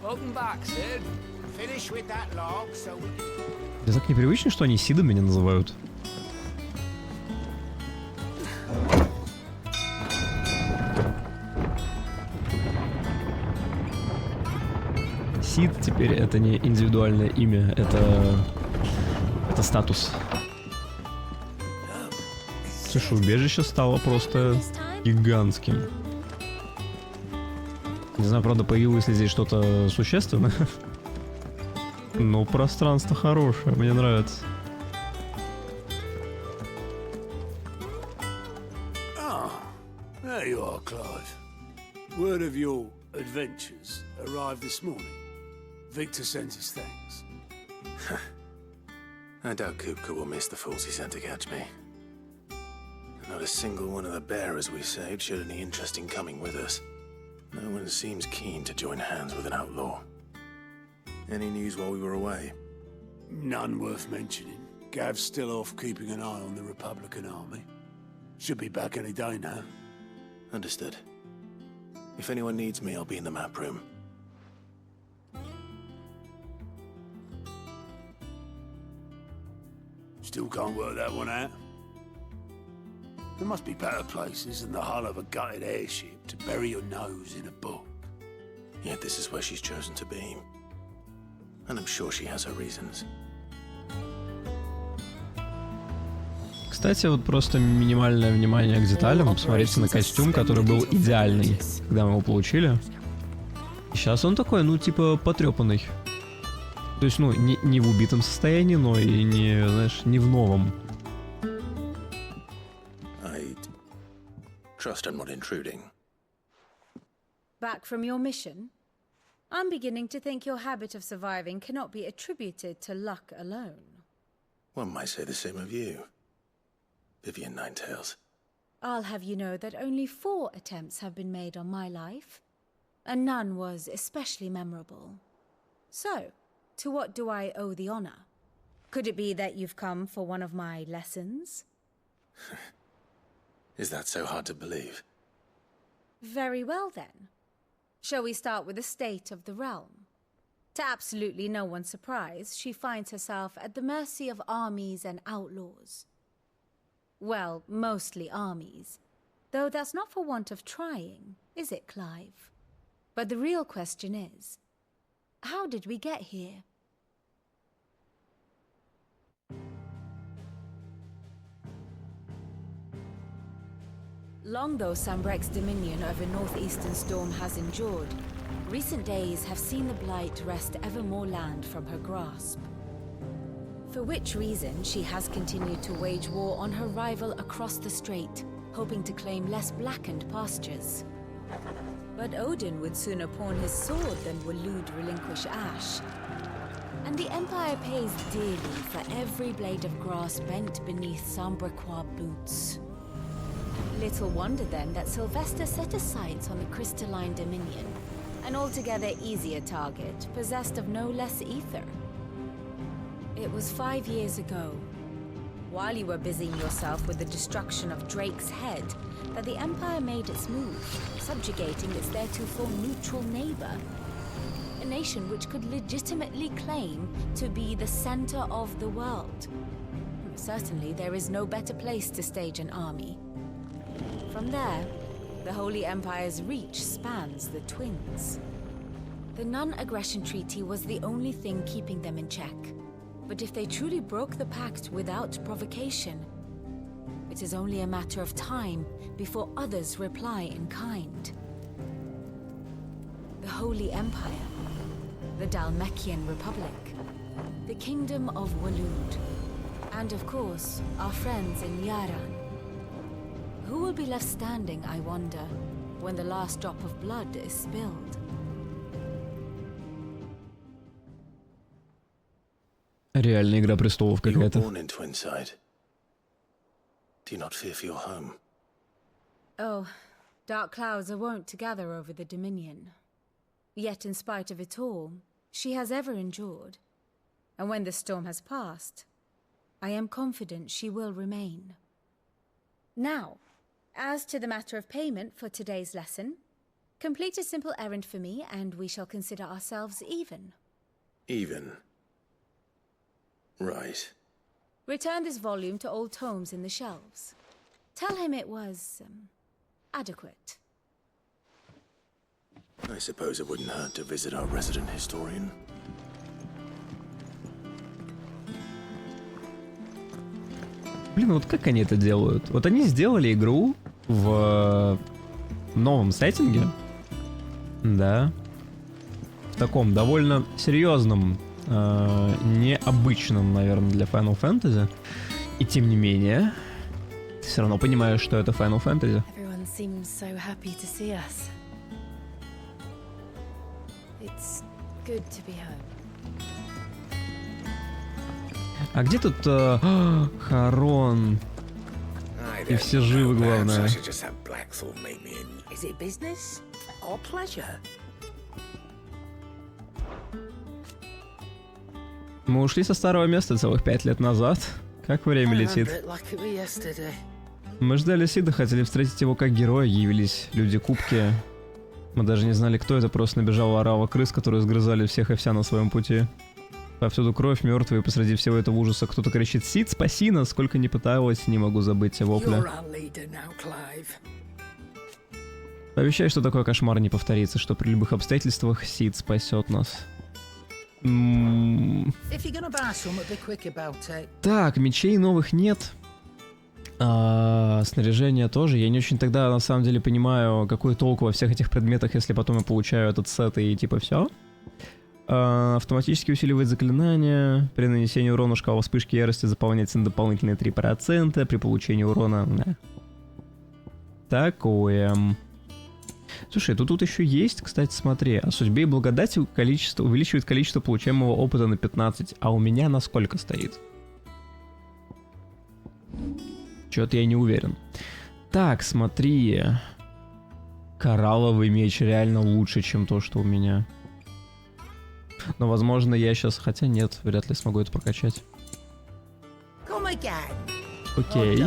Welcome back, Sid. Finish with that log, so we can... Я так непривычно, что они Сидом меня называют. Сид теперь это не индивидуальное имя, это статус. Слушай, убежище стало просто гигантским. Не знаю, правда, появилось ли здесь что-то существенное. Но пространство хорошее, мне нравится. There you are, Clive. Word of your adventures arrived this morning. Victor sends his thanks. I doubt Kupka will miss the fools he sent to catch me. Not a single one of the bearers we saved showed any interest in coming with us. No one seems keen to join hands with an outlaw. Any news while we were away? None worth mentioning. Gav's still off keeping an eye on the Republican army. Should be back any day now. Understood. If anyone needs me, I'll be in the map room. Still can't work that one out. There must be better places than the hull of a gutted airship to bury your nose in a book. Yet this is where she's chosen to be. And I'm sure she has her reasons. Кстати, вот просто минимальное внимание к деталям. Посмотрите на костюм, который был идеальный, когда мы его получили. И сейчас он такой, ну, типа, потрепанный. То есть, ну, не в убитом состоянии, но и не, знаешь, не в новом. I trust I'm not intruding. Back from your mission? I'm beginning to think your habit of surviving cannot be attributed to luck alone. One might say the same of you, Vivian Ninetails. I'll have you know that only 4 attempts have been made on my life, and none was especially memorable. So, to what do I owe the honor? Could it be that you've come for one of my lessons? Is that so hard to believe? Very well then. Shall we start with the state of the realm? To absolutely no one's surprise, she finds herself at the mercy of armies and outlaws. Well, mostly armies. Though that's not for want of trying, is it, Clive? But the real question is, how did we get here? Long though Sambrek's dominion over northeastern storm has endured, recent days have seen the blight wrest ever more land from her grasp. For which reason she has continued to wage war on her rival across the strait, hoping to claim less blackened pastures. But Odin would sooner pawn his sword than Waloed relinquish Ash. And the Empire pays dearly for every blade of grass bent beneath Sambrequois boots. Little wonder then that Sylvester set his sights on the crystalline dominion, an altogether easier target, possessed of no less ether. It was 5 years ago, while you were busying yourself with the destruction of Drake's head, that the Empire made its move, subjugating its theretofore neutral neighbor. A nation which could legitimately claim to be the center of the world. Certainly there is no better place to stage an army. From there, the Holy Empire's reach spans the Twins. The non-aggression treaty was the only thing keeping them in check. But if they truly broke the pact without provocation, it is only a matter of time before others reply in kind. The Holy Empire, the Dhalmekian Republic, the Kingdom of Waloed, and of course, our friends in Yaran. Who will be left standing, I wonder, when the last drop of blood is spilled? Реальная Игра престолов You were какая-то. born in Twinside. Do you not fear for your home? Oh, dark clouds are wont to gather over the Dominion. Yet in spite of it all, she has ever endured. And when the storm has passed, I am confident she will remain. Now, as to the matter of payment for today's lesson, Complete a simple errand for me, and we shall consider ourselves even. Even. Right. Return this volume to old tomes in the shelves. Tell him it was, adequate. I suppose it wouldn't hurt to visit our resident historian. Блин, вот как они это делают? Вот они сделали игру в новом сеттинге, да, в таком довольно серьезном, необычном, наверное, для Final Fantasy, и тем не менее, ты все равно понимаешь, что это Final Fantasy. Everyone seems so happy to see us. It's good to be home. А где тут Харон? И все живы, главное. Is it business or pleasure? Мы ушли со старого места целых 5 лет назад. Как время летит. Мы ждали Сида, хотели встретить его как героя, явились люди-кубки. Мы даже не знали, кто это, просто набежала орава крыс, которые сгрызали всех и вся на своем пути. Повсюду кровь, мертвые, посреди всего этого ужаса кто-то кричит: «Сид, спаси нас!» Сколько ни пыталась, не могу забыть те вопли. Пообещай, что такой кошмар не повторится, что при любых обстоятельствах Сид спасет нас. Так, мечей новых нет. Снаряжения тоже. Я не очень тогда на самом деле понимаю, какой толк во всех этих предметах, если потом я получаю этот сет и типа все. Автоматически усиливает заклинания. При нанесении урона шкала вспышки ярости заполняется на дополнительные 3%. При получении урона... Да. Такое. Слушай, тут еще есть, кстати, смотри. О судьбе и благодати увеличивает количество получаемого опыта на 15. А у меня на сколько стоит? Чё-то я не уверен. Так, смотри. Коралловый меч реально лучше, чем то, что у меня. Но, возможно, я сейчас... Хотя нет, вряд ли смогу это прокачать. Окей.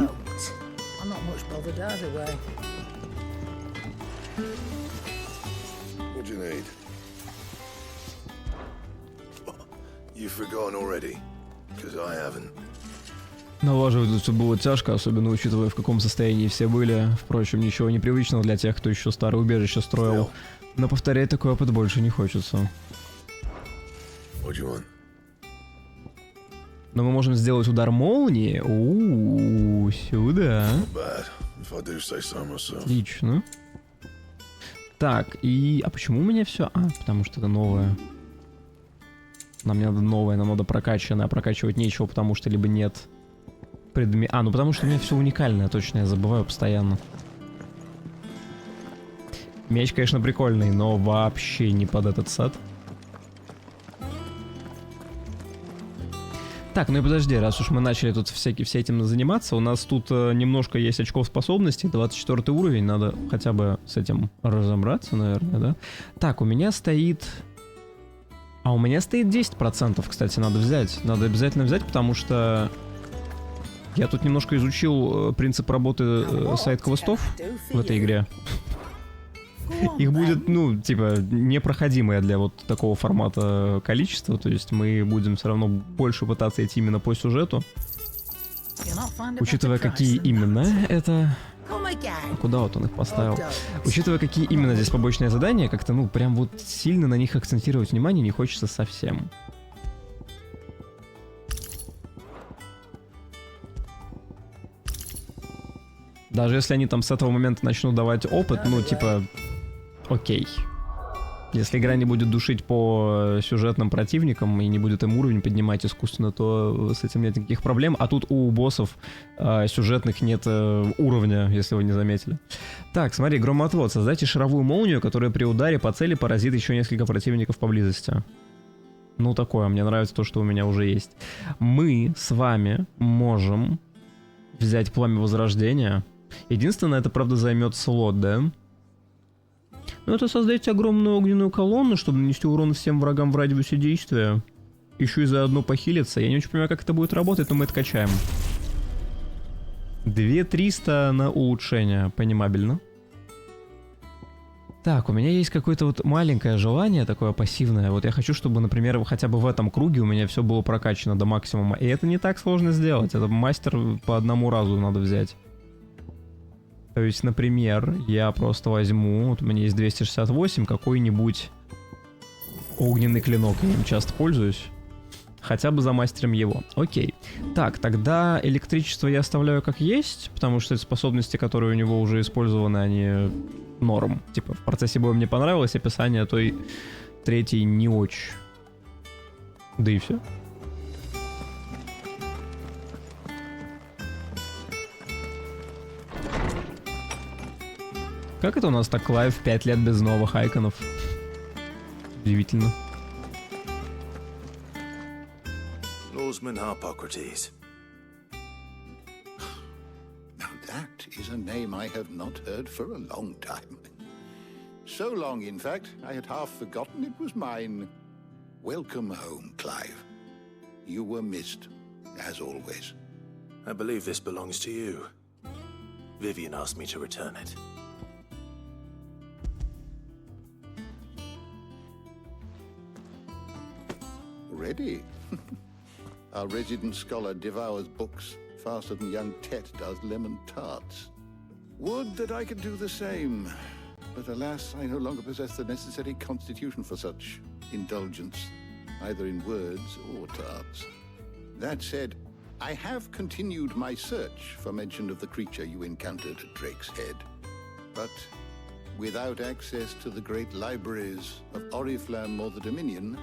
Налаживать тут было тяжко, особенно учитывая, в каком состоянии все были. Впрочем, ничего непривычного для тех, кто еще старое убежище строил. Но повторять такой опыт больше не хочется. Но мы можем сделать удар молнии. Сюда. Отлично. Так, и... А почему у меня все? Потому что это новое. Нам не надо новое, нам надо прокачанное. А прокачивать нечего, потому что либо нет предмет... ну потому что у меня все уникальное, точно, я забываю постоянно. Меч, конечно, прикольный, но вообще не под этот сет. Так, ну и подожди, раз уж мы начали тут все этим заниматься, у нас тут немножко есть очков способностей, 24 уровень, надо хотя бы с этим разобраться, наверное, да? Так, у меня стоит... у меня стоит 10%, кстати, надо взять. Надо обязательно взять, потому что я тут немножко изучил принцип работы сайт-квестов в этой игре. Их будет, типа, непроходимое для вот такого формата количество, то есть мы будем все равно больше пытаться идти именно по сюжету. Учитывая, какие именно это... Куда вот он их поставил? Учитывая, какие именно здесь побочные задания, как-то, прям вот сильно на них акцентировать внимание не хочется совсем. Даже если они там с этого момента начнут давать опыт, типа... Окей. Если игра не будет душить по сюжетным противникам и не будет им уровень поднимать искусственно, то с этим нет никаких проблем. А тут у боссов сюжетных нет уровня, если вы не заметили. Так, смотри, громотвод. Создайте шаровую молнию, которая при ударе по цели поразит еще несколько противников поблизости. Такое. Мне нравится то, что у меня уже есть. Мы с вами можем взять пламя возрождения. Единственное, это, правда, займет слот, да? Это создайте огромную огненную колонну, чтобы нанести урон всем врагам в радиусе действия. Еще и заодно похилиться. Я не очень понимаю, как это будет работать, но мы это качаем. 2300 на улучшение. Понимабельно. Так, у меня есть какое-то вот маленькое желание, такое пассивное. Вот я хочу, чтобы, например, хотя бы в этом круге у меня все было прокачано до максимума. И это не так сложно сделать. Это мастер по одному разу надо взять. То есть, например, я просто возьму, вот у меня есть 268, какой-нибудь огненный клинок. Я им часто пользуюсь. Хотя бы замастерим его. Окей. Так, тогда электричество я оставляю как есть, потому что это способности, которые у него уже использованы, они норм. Типа, в процессе боя мне понравилось, описание той третьей не очень. Да и все. Как это у нас так Клайв 5 лет без новых айконов? Удивительно. Norseman Harpocrates. Now that is a name I have not heard for a long time. So long, in fact, I had half forgotten it was mine. Welcome home, Clive. You were missed, as always. I believe this belongs to you. Vivian asked me to return it. Ready? Our resident scholar devours books faster than young Tet does lemon tarts. Would that I could do the same. But alas, I no longer possess the necessary constitution for such indulgence, either in words or tarts. That said, I have continued my search for mention of the creature you encountered at Drake's Head. But without access to the great libraries of Oriflamme or the Dominion,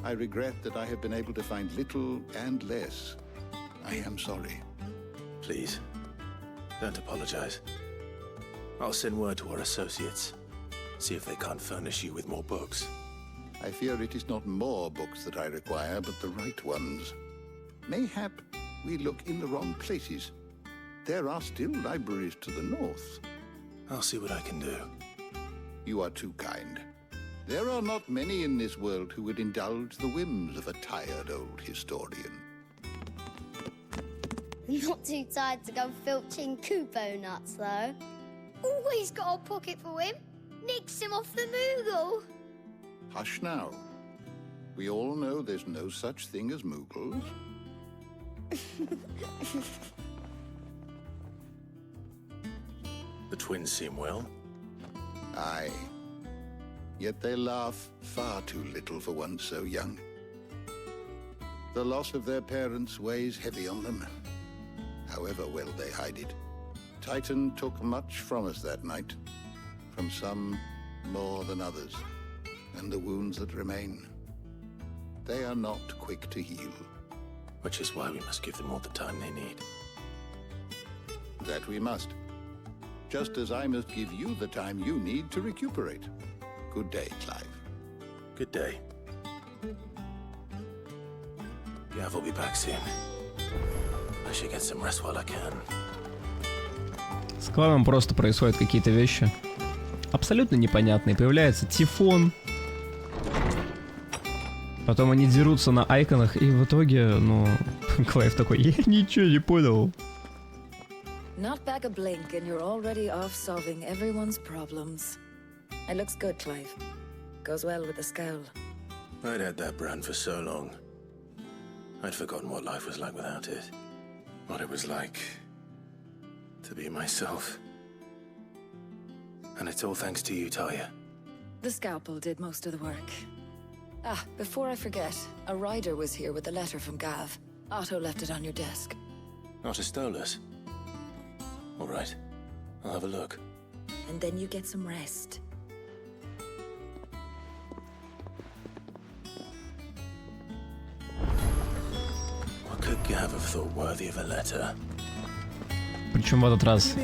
I regret that I have been able to find little and less. I am sorry. Please, don't apologize. I'll send word to our associates. See if they can't furnish you with more books. I fear it is not more books that I require, but the right ones. Mayhap we look in the wrong places. There are still libraries to the north. I'll see what I can do. You are too kind. There are not many in this world who would indulge the whims of a tired old historian. Not too tired to go filching Kupo nuts, though. Always got a pocket for him. Nicks him off the Moogle. Hush now. We all know there's no such thing as Moogles. The twins seem well. Aye. Yet they laugh far too little for one so young. The loss of their parents weighs heavy on them, however well they hide it. Titan took much from us that night, from some more than others, and the wounds that remain, they are not quick to heal. Which is why we must give them all the time they need. That we must. Just as I must give you the time you need to recuperate. Good day, Clive. Good day. Gav will be back soon. I should get some rest while I can. С Клавом просто происходят какие-то вещи абсолютно непонятные. Появляется Тифон. Потом они дерутся на айконах, и в итоге, ну, Клайв такой, я ничего не понял. Not back a blink and you're already off solving everyone's problems. It looks good, Clive. Goes well with the scowl. I'd had that brand for so long. I'd forgotten what life was like without it. What it was like to be myself. And it's all thanks to you, Talia. The scalpel did most of the work. Ah, before I forget, a rider was here with a letter from Gav. Otto left it on your desk. Otto stole us. All right, I'll have a look. And then you get some rest. What could Gav have thought worthy of a letter? Причем в этот раз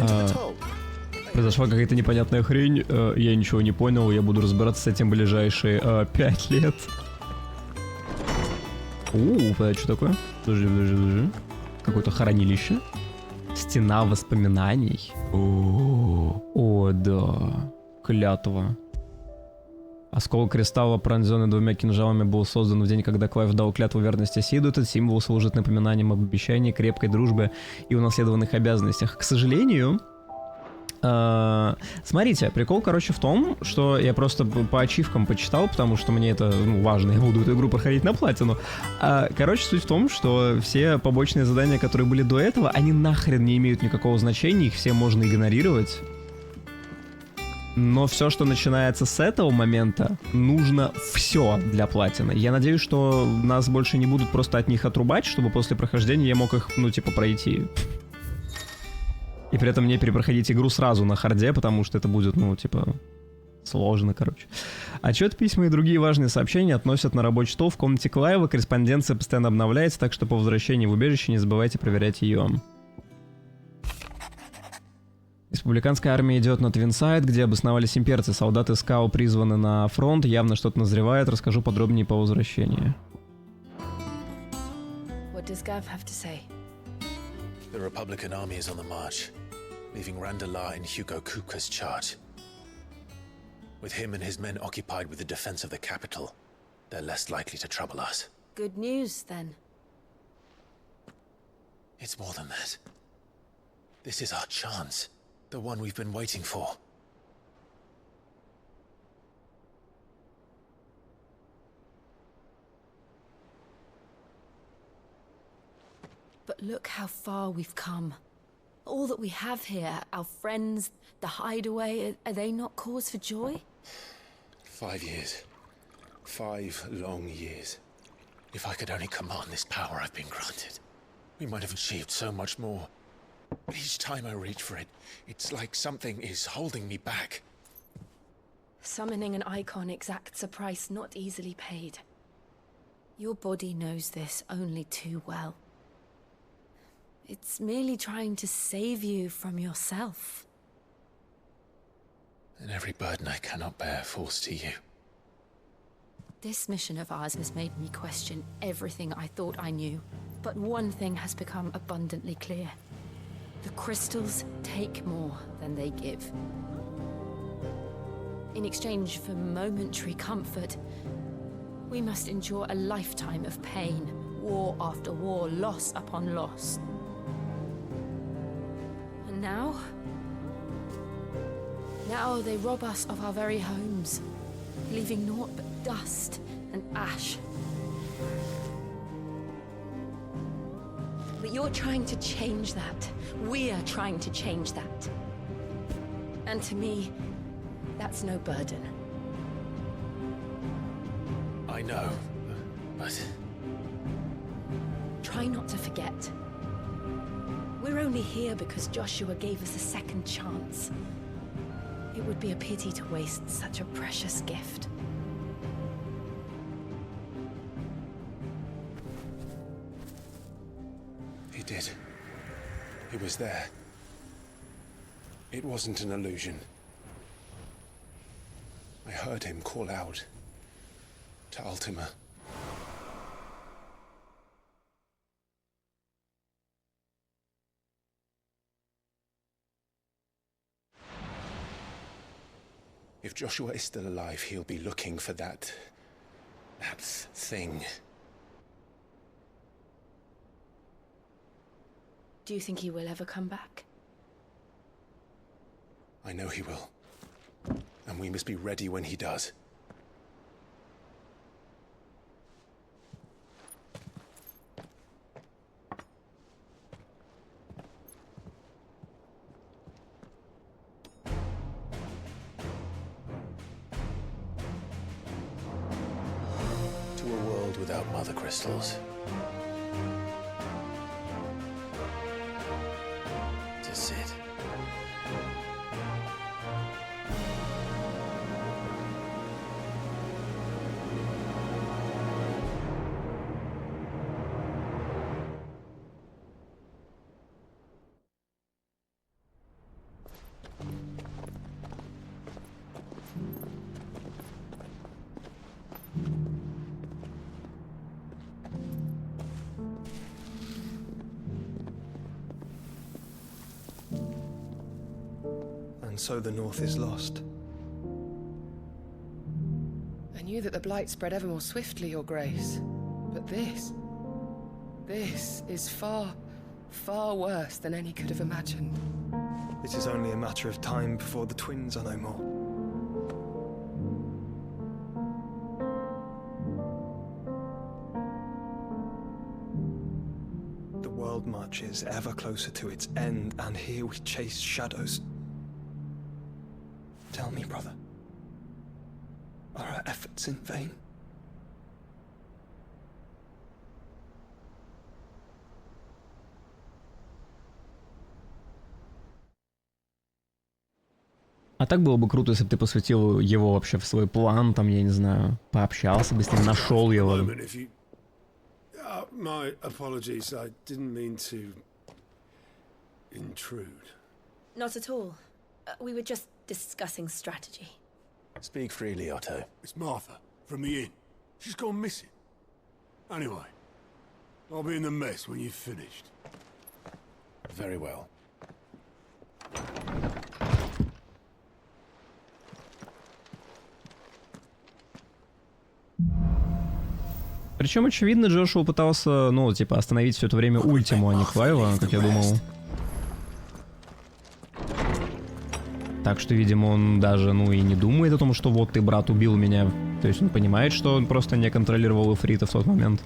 произошла какая-то непонятная хрень, я ничего не понял, я буду разбираться с этим ближайшие 5 лет. Подожди, что такое? Подожди. Какое-то хранилище. Стена воспоминаний. О, да. Клятва. Осколок кристалла, пронзенный 2 кинжалами, был создан в день, когда Клайв дал клятву верности Сиду. Этот символ служит напоминанием об обещании, крепкой дружбе и унаследованных обязанностях. К сожалению, Смотрите, прикол, короче, в том, что я просто по ачивкам почитал, потому что мне это важно, я буду эту игру проходить на платину. Короче, суть в том, что все побочные задания, которые были до этого, они нахрен не имеют никакого значения, их все можно игнорировать. Но все, что начинается с этого момента, нужно все для платины. Я надеюсь, что нас больше не будут просто от них отрубать, чтобы после прохождения я мог их, пройти. И при этом не перепроходить игру сразу на харде, потому что это будет, сложно, короче. Отчет, письма и другие важные сообщения относят на рабочий стол в комнате Клайва. Корреспонденция постоянно обновляется, так что по возвращении в убежище не забывайте проверять ее. Республиканская армия идет на Твинсайд, где обосновались имперцы. Солдаты СКАУ призваны на фронт, явно что-то назревает. Расскажу подробнее по возвращении. What does Gav have to say? The Republican army is on the march, leaving Randala in Hugo Kuka's charge. With him and his men occupied with the defense of the capital, they're less likely to trouble us. Good news, then. It's more than that. This is our chance, the one we've been waiting for. But look how far we've come. All that we have here, our friends, the hideaway, are they not cause for joy? 5 years. 5 long years. If I could only command this power I've been granted, we might have achieved so much more. But each time I reach for it, it's like something is holding me back. Summoning an icon exacts a price not easily paid. Your body knows this only too well. It's merely trying to save you from yourself. And every burden I cannot bear falls to you. This mission of ours has made me question everything I thought I knew. But one thing has become abundantly clear. The crystals take more than they give. In exchange for momentary comfort, we must endure a lifetime of pain, war after war, loss upon loss. And now they rob us of our very homes, leaving naught but dust and ash. But you're trying to change that. We're trying to change that. And to me, that's no burden. I know, but... Try not to forget. We're only here because Joshua gave us a second chance. It would be a pity to waste such a precious gift. He did. He was there. It wasn't an illusion. I heard him call out to Ultima. If Joshua is still alive, he'll be looking for that thing. Do you think he will ever come back? I know he will. And we must be ready when he does. To a world without mother crystals. To Sid. And so the North is lost. I knew that the Blight spread ever more swiftly, Your Grace. But this is far, far worse than any could have imagined. It is only a matter of time before the twins are no more. The world marches ever closer to its end, and here we chase shadows. Tell me, brother, are our efforts in vain? А так было бы круто, если бы ты посвятил его вообще в свой план, там, я не знаю, пообщался бы с ним, нашел его. My apologies, I didn't mean to intrude. Not at all. We were just discussing strategy. Speak freely, Otto. It's Martha, from the inn. She's gone missing. Anyway, I'll be in the mess when you've finished. Very well. Причем, очевидно, Джошуа пытался, ну, типа, остановить все это время Ультиму, а не Клайва, как я думал. Так что, видимо, он даже, ну, и не думает о том, что вот ты, брат, убил меня. То есть он понимает, что он просто не контролировал Ифрита в тот момент.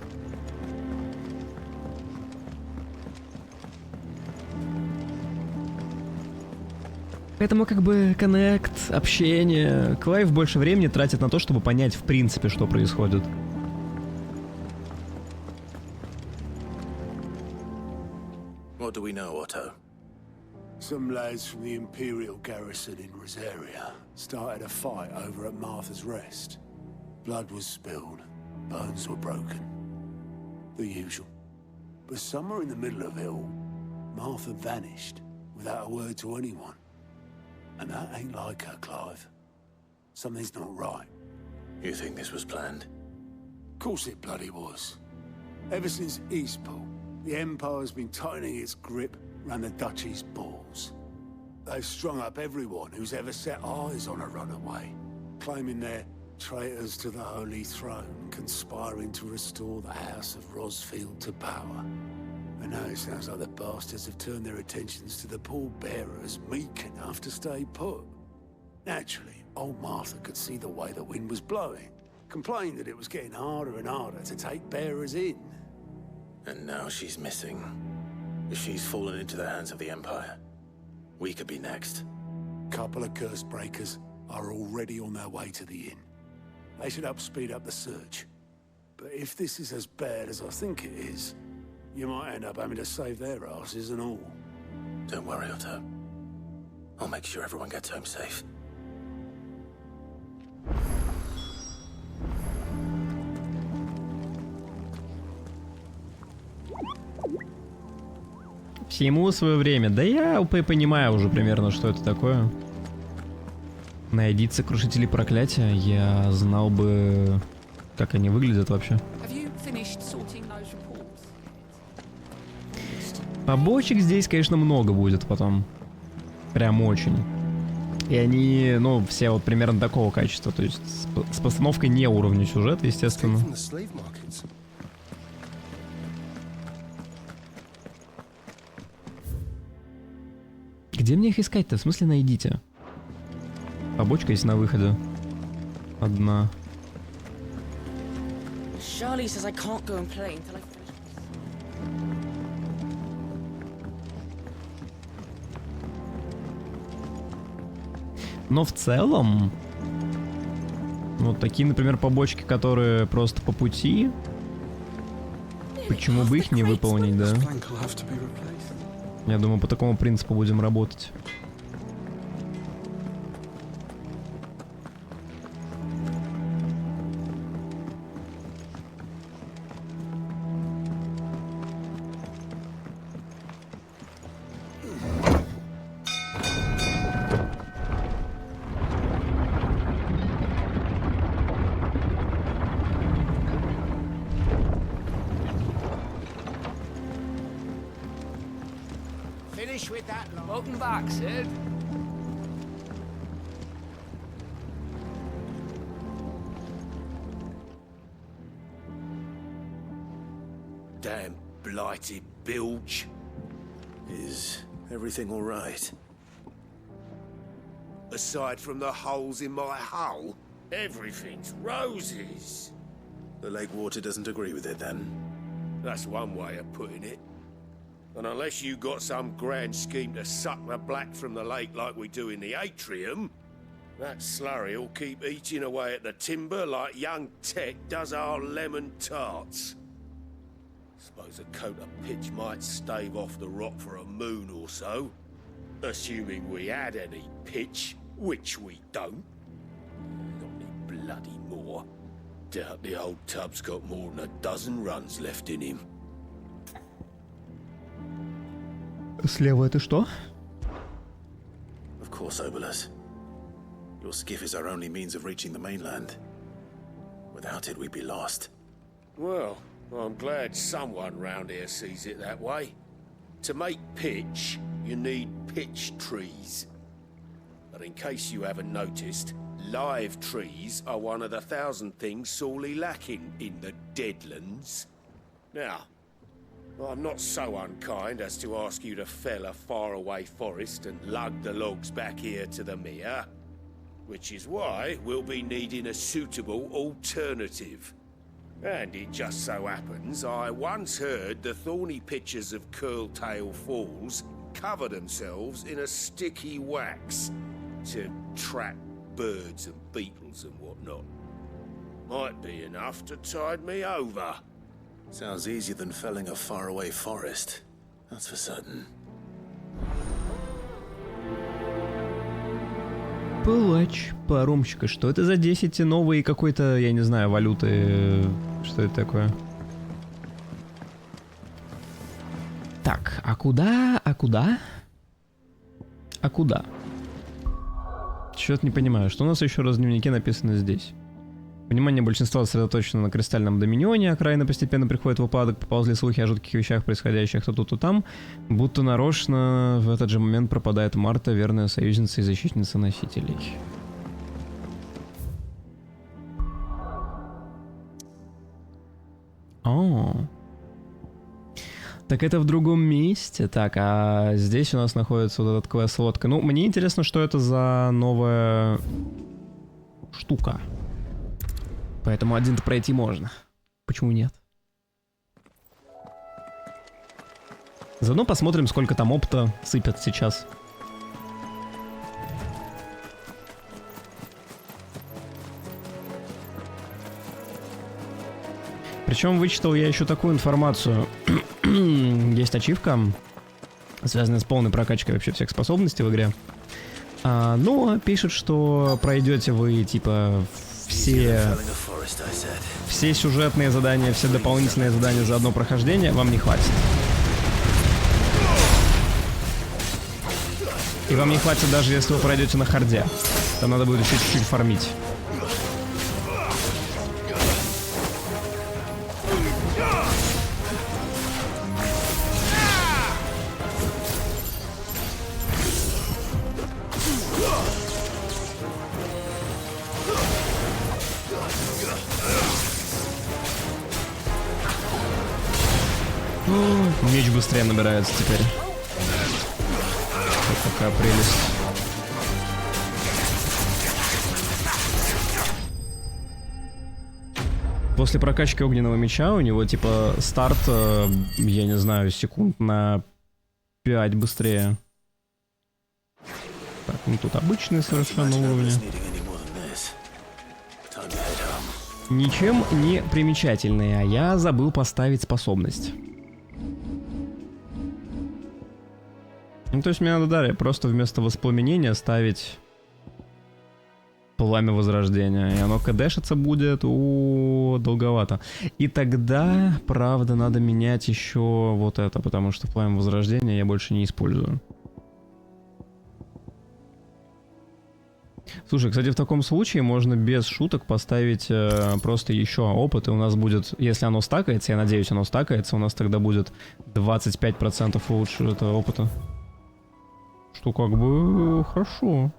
Поэтому, как бы, коннект, общение. Клайв больше времени тратит на то, чтобы понять, в принципе, что происходит. What do we know, Otto? Some lads from the Imperial garrison in Rosaria started a fight over at Martha's Rest. Blood was spilled, bones were broken. The usual. But somewhere in the middle of it all, Martha vanished without a word to anyone. And that ain't like her, Clive. Something's not right. You think this was planned? Of course it bloody was. Ever since Eastpool, the Empire's been tightening its grip around the Duchy's balls. They've strung up everyone who's ever set eyes on a runaway, claiming they're traitors to the Holy Throne, conspiring to restore the House of Rosfield to power. And now it sounds like the bastards have turned their attentions to the pallbearers meek enough to stay put. Naturally, old Martha could see the way the wind was blowing, complained that it was getting harder and harder to take bearers in. And now she's missing. She's fallen into the hands of the Empire. We could be next. Couple of curse breakers are already on their way to the inn. They should help speed up the search. But if this is as bad as I think it is, you might end up having to save their asses and all. Don't worry, Otto. I'll make sure everyone gets home safe. Всему свое время. Да я понимаю уже примерно, что это такое. Найдите сокрушителей проклятия. Я знал бы, как они выглядят вообще. Побочек здесь, конечно, много будет потом. Прям очень. И они, ну, все вот примерно такого качества. То есть с постановкой не уровня сюжета, естественно. Где мне их искать-то? В смысле найдите? Побочка есть на выходе. Одна. Но в целом, вот такие, например, побочки, которые просто по пути, почему бы их не выполнить, да? Я думаю, по такому принципу будем работать. Finish with that log. Welcome back, Sid. Damn blighted bilge. Is everything all right? Aside from the holes in my hull, everything's roses. The lake water doesn't agree with it, then? That's one way of putting it. And unless you got some grand scheme to suck the black from the lake like we do in the atrium, that slurry'll keep eating away at the timber like young Tech does our lemon tarts. Suppose a coat of pitch might stave off the rock for a moon or so, assuming we had any pitch, which we don't. Not any bloody more. Doubt the old tub's got more than a dozen runs left in him. Слева это что? Of course, Obolus. Your skiff is our only means of reaching the mainland. Without it, we'd be lost. Well, I'm glad someone round here sees it that way. To make pitch, you need pitch trees. But in case you haven't noticed, live trees are one of the 1,000 things sorely lacking in the Deadlands. Now, I'm not so unkind as to ask you to fell a faraway forest and lug the logs back here to the mere, which is why we'll be needing a suitable alternative. And it just so happens I once heard the thorny pitchers of Curltail Falls cover themselves in a sticky wax to trap birds and beetles and whatnot. Might be enough to tide me over. Sounds easier than felling a faraway forest. That's for certain. Палач, паромщика. Что это за 10 новые какой-то, я не знаю, валюты? Что это такое? Так, а куда? А куда? А куда? Чё-то не понимаю. Что у нас еще раз в дневнике написано здесь? Внимание большинства сосредоточено на кристальном доминионе, окраина постепенно приходит в упадок, поползли слухи о жутких вещах, происходящих то тут, то там, будто нарочно в этот же момент пропадает Марта, верная союзница и защитница носителей. О, так это в другом месте. Так, а здесь у нас находится вот этот квест лодка. Ну, мне интересно, что это за новая штука. Поэтому один-то пройти можно. Почему нет? Заодно посмотрим, сколько там опыта сыпят сейчас. Причем вычитал я еще такую информацию. Есть ачивка, связанная с полной прокачкой вообще всех способностей в игре. Но пишет, что пройдете вы типа все сюжетные задания, все дополнительные задания за одно прохождение, вам не хватит. И вам не хватит даже если вы пройдете на харде. Там надо будет еще чуть-чуть фармить. Меч быстрее набирается теперь. Вот какая прелесть. После прокачки огненного меча у него типа старт, я не знаю, секунд на 5 быстрее. Так, ну тут обычные совершенно уровни. Ничем не примечательные, а я забыл поставить способность. Ну, то есть мне надо далее просто вместо воспламенения ставить пламя возрождения. И оно кдэшиться будет, долговато. И тогда, правда, надо менять еще вот это, потому что пламя возрождения я больше не использую. Слушай, кстати, в таком случае можно без шуток поставить просто еще опыт, и у нас будет, если оно стакается, я надеюсь, оно стакается, у нас тогда будет 25% лучше этого опыта. Что как бы хорошо.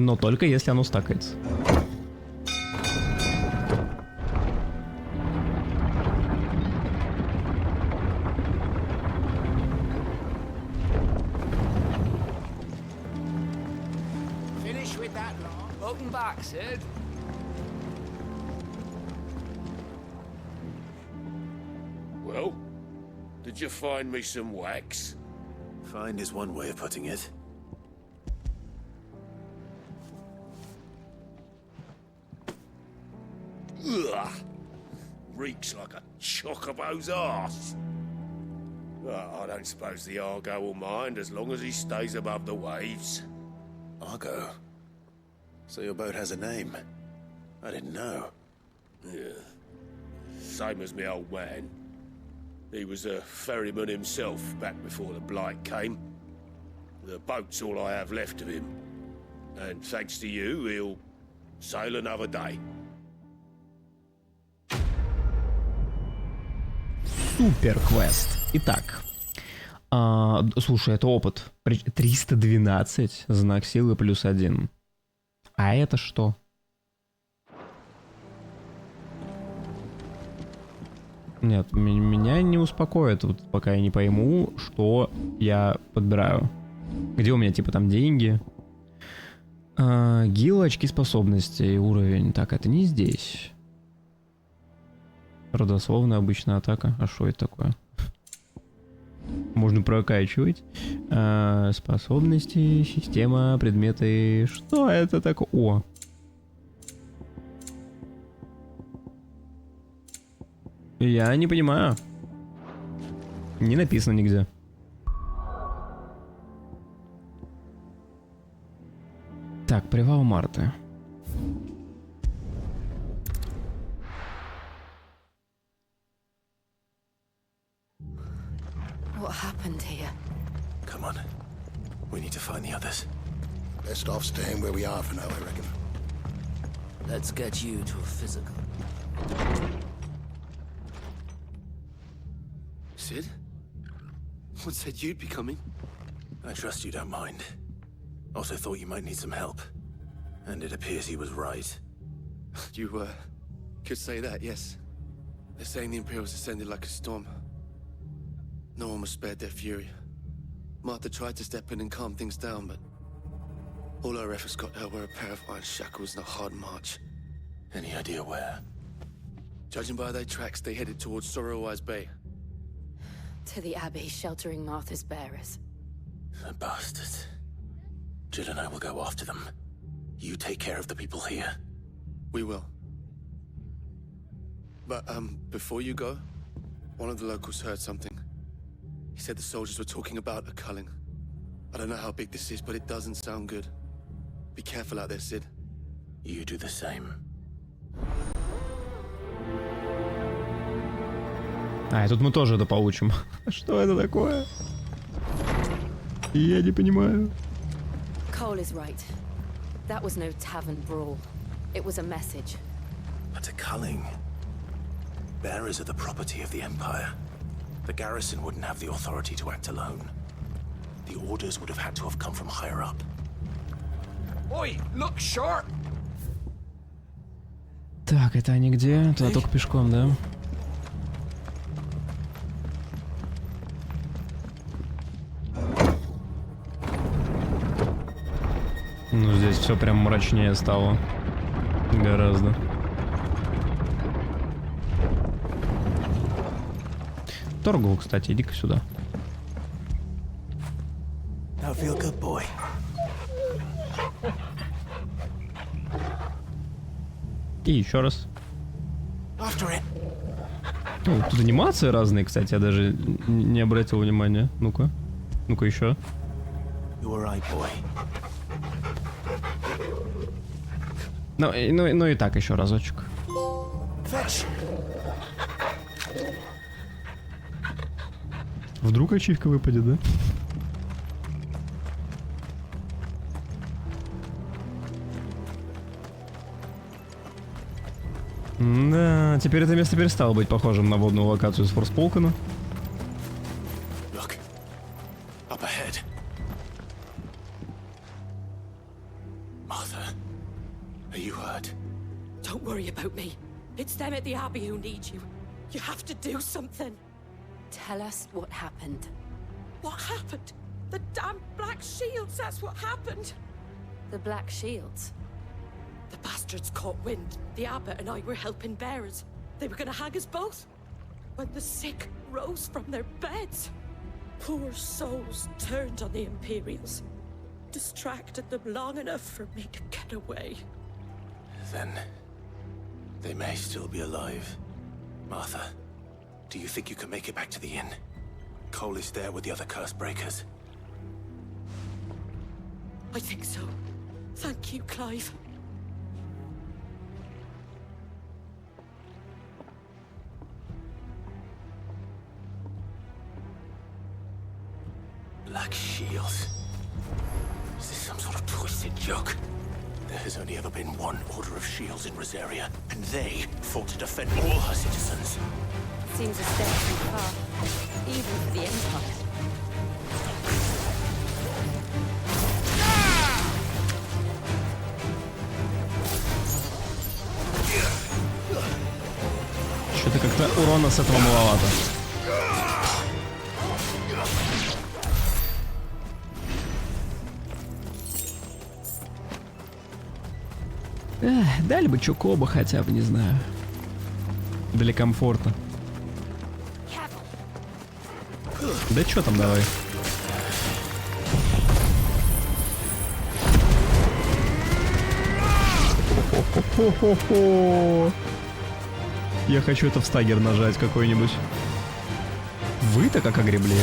Но только если оно стакается. Finish with that lot. Welcome back, Sid. Well, did you find me some wax? Find is one way of putting it. Ugh. Reeks like a chocobo's arse. I don't suppose the Argo will mind as long as he stays above the waves. Argo? So your boat has a name? I didn't know. Yeah. Same as me old man. He was a ferryman himself back before the blight came. The boat's all I have left of him. And thanks to you, he'll sail another day. Супер квест. Итак. Слушай, это опыт. 312, знак силы +1. А это что? Нет, меня не успокоит, вот, пока я не пойму, что я подбираю. Где у меня, типа, там деньги? Гил, очки способностей, уровень. Так, это не здесь. Родословная обычная атака. А что это такое? Можно прокачивать. Способности, система, предметы. Что это такое? О! Я не понимаю. Не написано нигде. Так, привал Марты. What happened here? Come on. We need to find the others. Best off staying where we are for now, I reckon. Let's get you to a physical. Sid? What said you'd be coming? I trust you don't mind. Also thought you might need some help. And it appears he was right. You, could say that, yes. They're saying the Imperials descended like a storm. No one was spared their fury. Martha tried to step in and calm things down, but all her efforts got her were a pair of iron shackles and a hard march. Any idea where? Judging by their tracks, they headed towards Sorrowwise Bay. To the Abbey, sheltering Martha's bearers. The bastards. Jill and I will go after them. You take care of the people here. We will. But, before you go, one of the locals heard something. He said the soldiers were talking about a culling. I don't know how big this is, but it doesn't sound good. Be careful out there, Sid. You do the same. А, и тут мы тоже это получим. Что это такое? Я не понимаю. Cole is right. That was no tavern brawl. It was a message. But a culling. Bearers are the property of the Empire. The garrison wouldn't have the authority to act alone. The orders would have had to have come from higher up. Oi, look sharp! Так, это они где? Туда только пешком, да? Ну, здесь все прям мрачнее стало. Гораздо. Торгул, кстати, иди-ка сюда. Now feel good, boy. И еще раз. After it. О, тут анимации разные, кстати, я даже не обратил внимания. Ну-ка. Ну-ка еще. You were right, boy. Ну и так еще разочек. Fetch. Вдруг ачивка выпадет, да? Да, теперь это место перестало быть похожим на водную локацию из Форсполкана. Look. Up ahead. Martha. Are you hurt? Don't worry about me. It's them at the Abbey who need you. You have to do something. Tell us what happened. What happened? The damn Black Shields, that's what happened. The Black Shields? The bastards caught wind. The abbot and I were helping bearers. They were gonna hang us both. When the sick rose from their beds, poor souls turned on the Imperials. Distracted them long enough for me to get away. Then they may still be alive. Martha, do you think you can make it back to the inn? Cole is there with the other curse breakers. I think so. Thank you, Clive. Black Shields. Is this some sort of twisted joke? There has only ever been one Order of Shields in Rosaria, and they fought to defend all her citizens. Seems a step too far, even for the Empire. Что-то как-то урона с этого маловато. Дали бы чокоба хотя бы, не знаю. Для комфорта. Да чё там, давай. Хо-хо-хо-хо-хо. Я хочу это в стагер нажать какой-нибудь. Вы-то как огребли.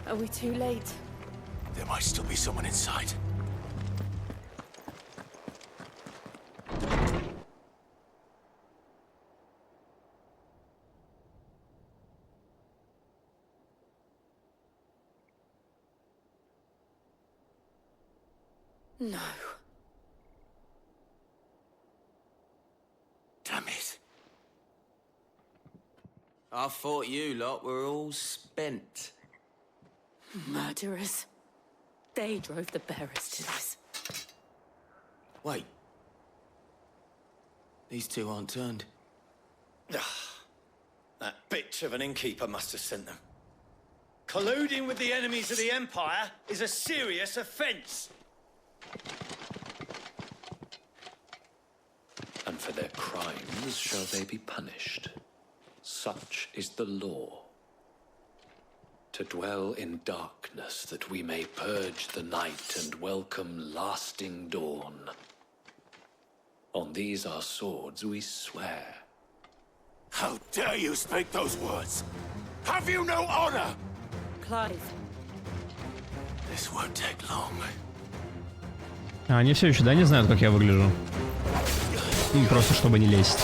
Are we too late? There might still be someone inside. No. Damn it. I thought you lot were all spent. Murderers. They drove the bearers to this. Wait. These two aren't turned. That bitch of an innkeeper must have sent them. Colluding with the enemies of the Empire is a serious offense. And for their crimes shall they be punished. Such is the law. To dwell in darkness that we may purge the night and welcome lasting dawn. On these our swords we swear. How dare you speak those words? Have you no honor? Clive. This won't take long. А, они все еще, да, не знают, как я выгляжу? Ну, просто чтобы не лезть.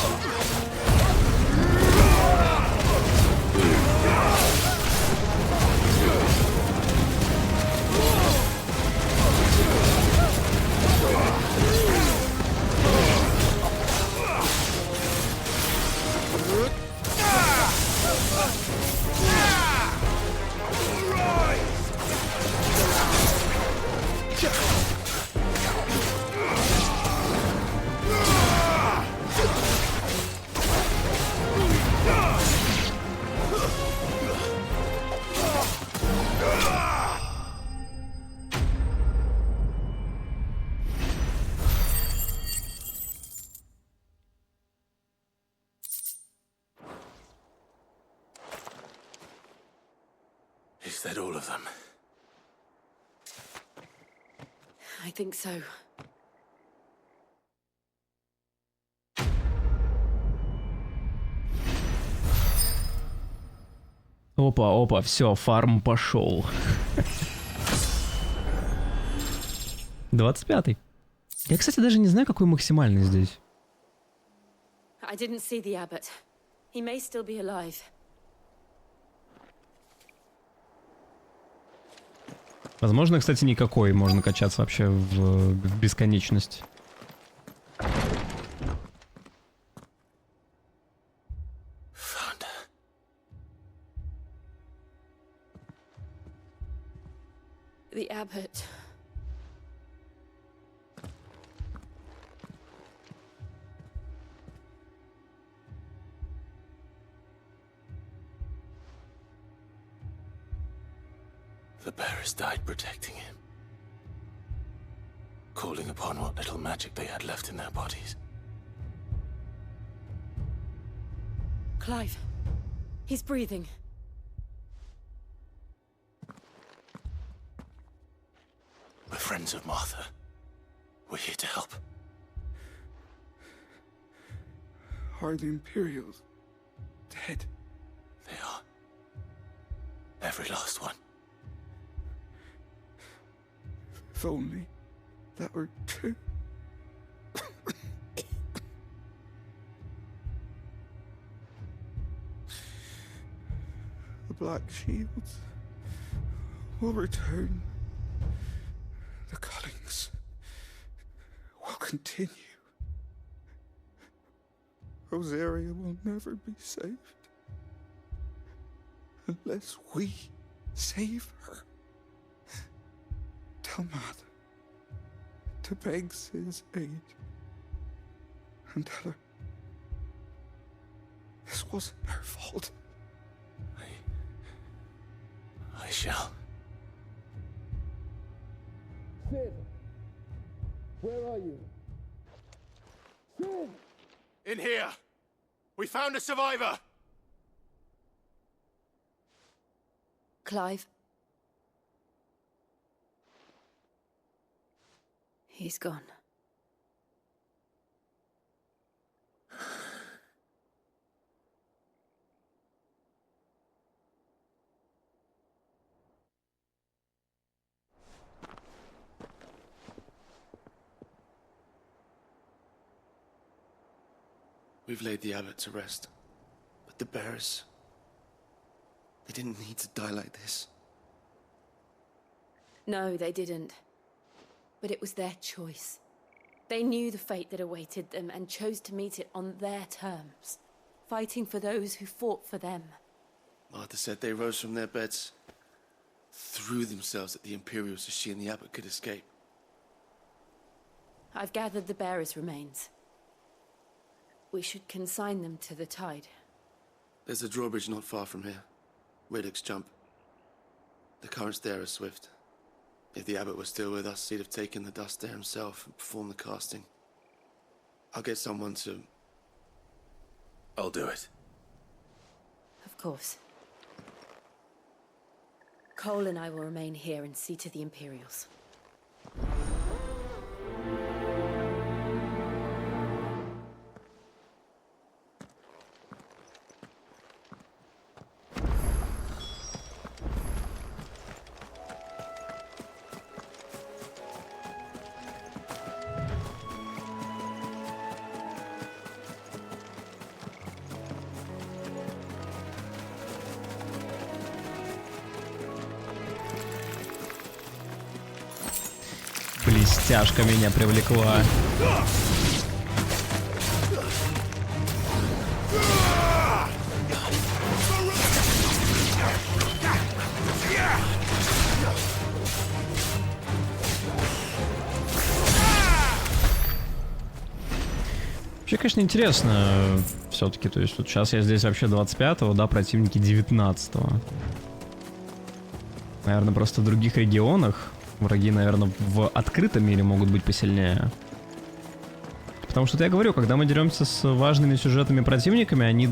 Is that all of them? I think so. Опа, опа, все, фарм пошел. 25-й. Я, кстати, даже не знаю, какой максимальный здесь. I didn't see the abbot. He may still be alive. Возможно, кстати, никакой. Можно качаться вообще в бесконечность. The abbot. The bearers died protecting him, calling upon what little magic they had left in their bodies. Clive. He's breathing. We're friends of Martha. We're here to help. Are the Imperials dead? They are. Every last one. If only that were true. The Black Shields will return. The cuttings will continue. Rosaria will never be saved unless we save her. Tell Matt to beg Sid's aid and tell her this wasn't her fault. I shall. Sid! Where are you? Sid! In here! We found a survivor! Clive. He's gone. We've laid the abbot to rest, but the bearers, they didn't need to die like this. No, they didn't. But it was their choice. They knew the fate that awaited them and chose to meet it on their terms, fighting for those who fought for them. Martha said they rose from their beds, threw themselves at the Imperials so she and the abbot could escape. I've gathered the bearers' remains. We should consign them to the tide. There's a drawbridge not far from here. Riddick's Jump. The currents there are swift. If the abbot was still with us, he'd have taken the dust there himself and performed the casting. I'll get someone to... I'll do it. Of course. Cole and I will remain here and see to the Imperials. Блестяшка меня привлекла. Вообще, конечно, интересно все-таки. То есть вот сейчас я здесь вообще 25-го, да, противники 19-го. Наверное, просто в других регионах враги, наверное, в открытом мире могут быть посильнее. Потому что я говорю, когда мы деремся с важными сюжетными противниками, они,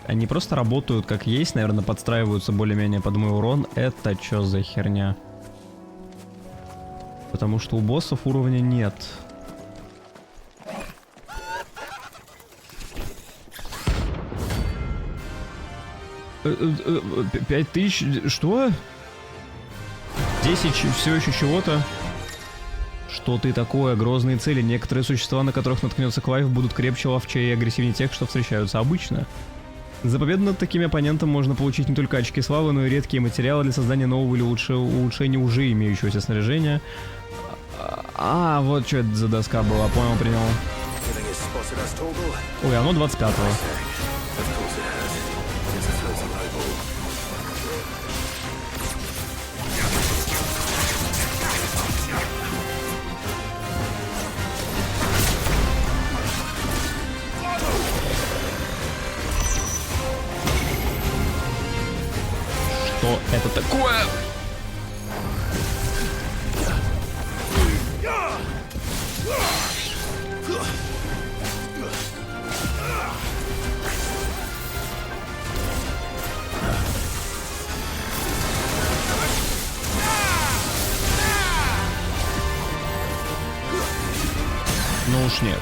они просто работают как есть, наверное, подстраиваются более-менее под мой урон. Это чё за херня? Потому что у боссов уровня нет. Пять тысяч... Что? 10 все еще чего-то. Что ты такое? Грозные цели. Некоторые существа, на которых наткнется Клайв, будут крепче, ловчее и агрессивнее тех, что встречаются обычно. За победу над такими оппонентом можно получить не только очки славы, но и редкие материалы для создания нового или улучшения уже имеющегося снаряжения. Вот что это за доска была. Понял, принял. Ой, оно 25-го. это такое? Ну уж нет.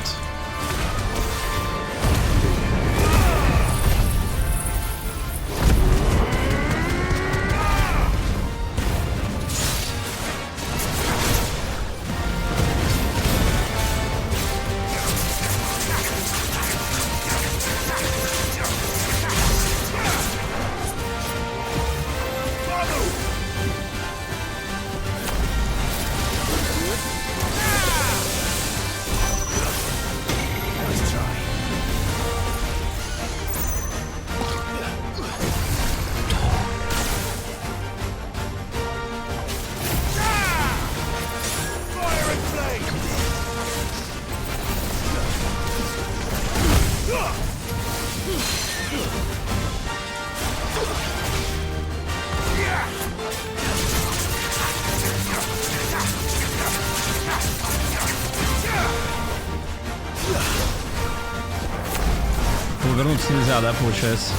Увернуться нельзя, да, получается?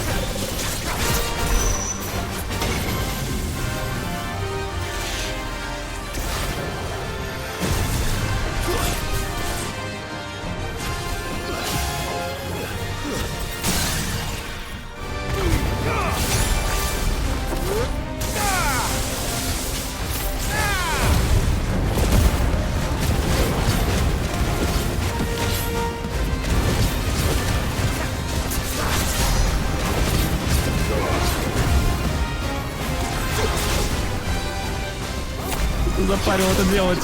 Запарил это делать.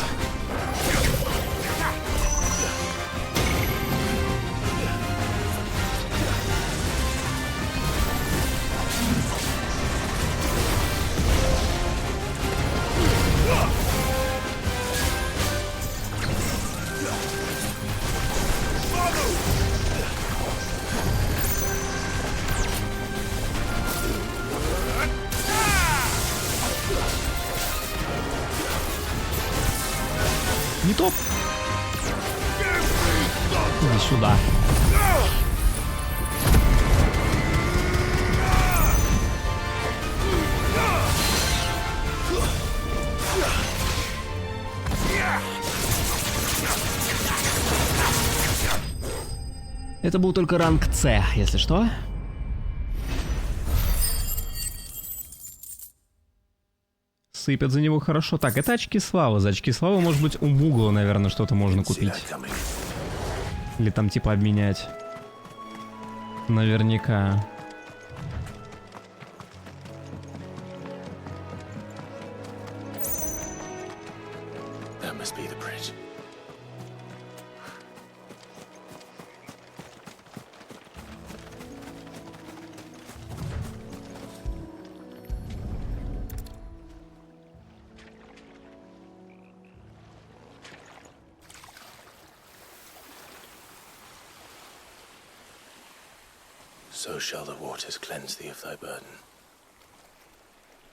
Не топ. Иди сюда. Это был только ранг С, если что. Сыпят за него хорошо. Так, это очки славы. За очки славы, может быть, у Мугла, наверное, что-то можно купить. Или там типа обменять. Наверняка. So shall the waters cleanse thee of thy burden,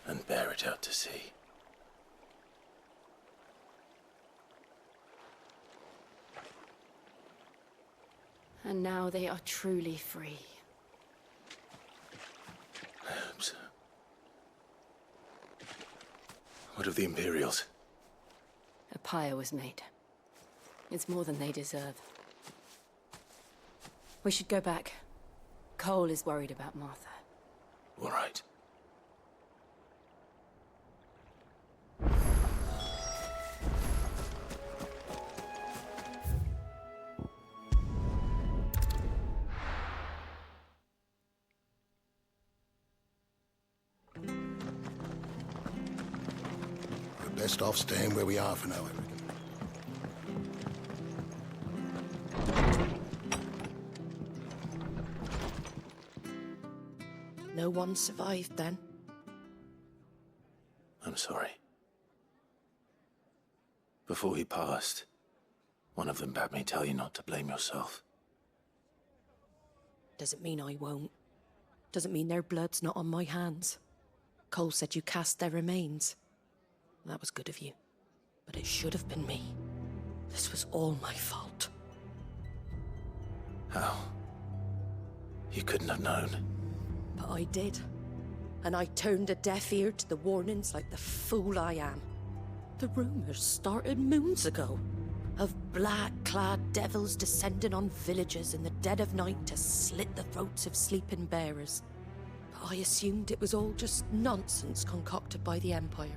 and bear it out to sea. And now they are truly free. I hope so. What of the Imperials? A pyre was made. It's more than they deserve. We should go back. Cole is worried about Martha. All right. We're best off staying where we are for now, I reckon. No one survived then? I'm sorry. Before he passed, one of them bade me tell you not to blame yourself. Doesn't mean I won't. Doesn't mean their blood's not on my hands. Cole said you cast their remains. That was good of you. But it should have been me. This was all my fault. How? You couldn't have known. But I did. And I turned a deaf ear to the warnings like the fool I am. The rumors started moons ago. Of black-clad devils descending on villages in the dead of night to slit the throats of sleeping bearers. But I assumed it was all just nonsense concocted by the Empire.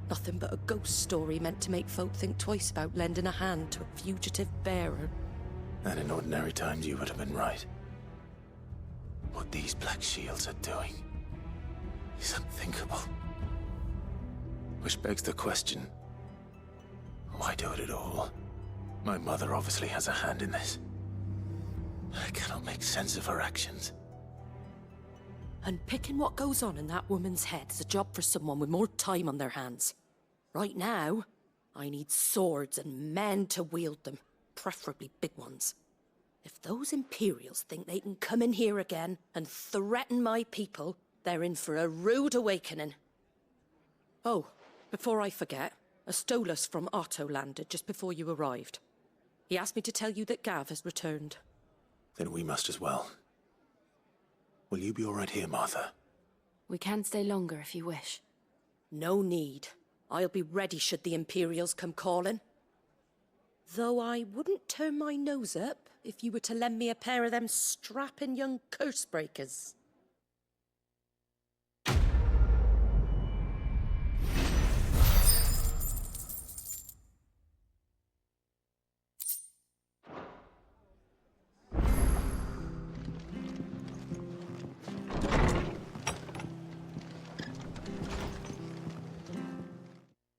Nothing but a ghost story meant to make folk think twice about lending a hand to a fugitive bearer. And in ordinary times you would have been right. What these Black Shields are doing is unthinkable. Which begs the question, why do it at all? My mother obviously has a hand in this. I cannot make sense of her actions. And picking what goes on in that woman's head is a job for someone with more time on their hands. Right now, I need swords and men to wield them, preferably big ones. If those Imperials think they can come in here again and threaten my people, they're in for a rude awakening. Oh, before I forget, a Stolas from Otto landed just before you arrived. He asked me to tell you that Gav has returned. Then we must as well. Will you be all right here, Martha? We can stay longer if you wish. No need. I'll be ready should the Imperials come calling. Though I wouldn't turn my nose up if you were to lend me a pair of them strapping young curse breakers.